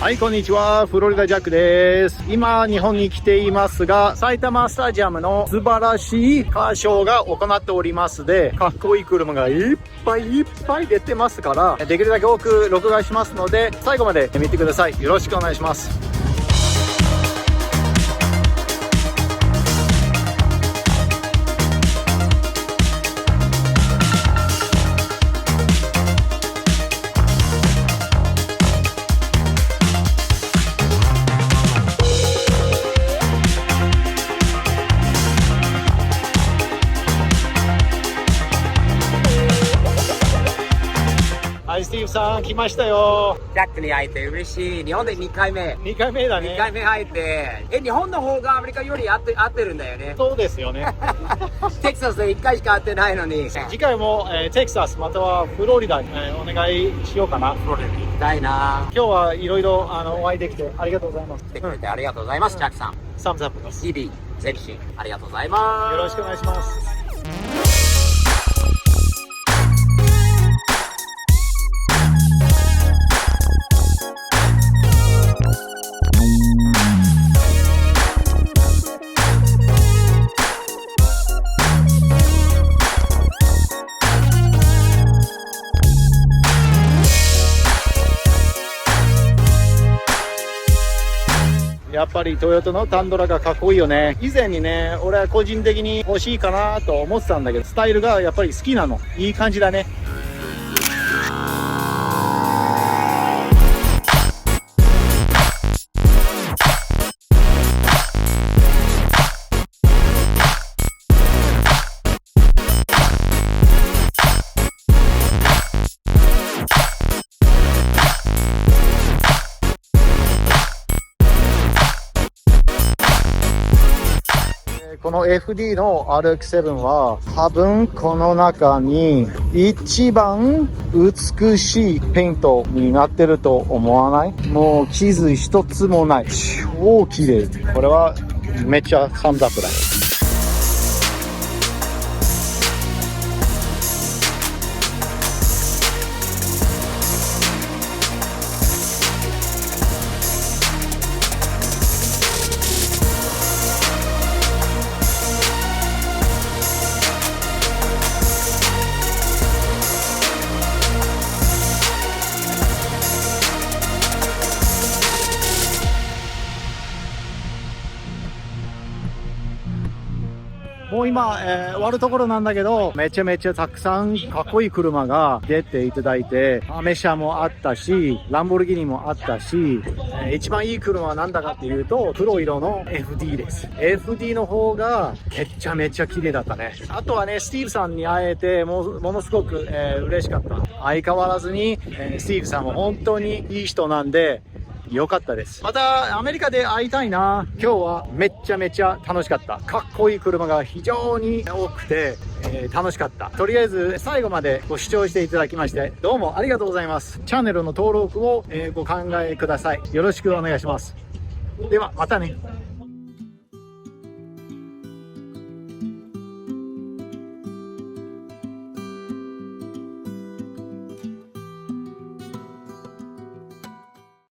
はい、こんにちは。フロリダジャックです。今、日本に来ていますが、埼玉スタジアムの素晴らしいカーショーが行っておりますで、かっこいい車がいっぱい出てますから、できるだけ多く録画しますので、最後まで見てください。よろしくお願いします。はい、スティーブさん来ましたよ。ジャックに会えて嬉しい。日本で2回目。2回目だね。2回目会えて。日本の方がアメリカより合ってるんだよね。そうですよね。テキサスで1回しか会ってないのに。次回も、テキサスまたはフロリダに、お願いしようかな。フロリダに行きたいな。今日はいろいろお会いできてありがとうございます。来てくれてありがとうございます、ジャックさん。サムズアップです。 CD ゼリシンありがとうございます。よろしくお願いします。やっぱりトヨタのタンドラがかっこいいよね。以前にね、俺は個人的に欲しいかなと思ってたんだけど、スタイルがやっぱり好きなの。いい感じだね。この FD の RX7 は多分この中に一番美しいペイントになってると思わない？もう傷一つもない。超綺麗。これはめっちゃサムズアップだ。もう今、終わるところなんだけど、めちゃめちゃたくさんかっこいい車が出ていただいて、アメ車もあったし、ランボルギーニもあったし、一番いい車は何だかっていうと、黒色の FD です。FD の方がめちゃ綺麗だったね。あとはね、スティーブさんに会えて、ものすごく、嬉しかった。相変わらずに、スティーブさんも本当にいい人なんで、良かったです。またアメリカで会いたいな。今日はめちゃ楽しかった。かっこいい車が非常に多くて、楽しかった。とりあえず最後までご視聴していただきましてどうもありがとうございます。チャンネルの登録を、ご考えください。よろしくお願いします。ではまたね。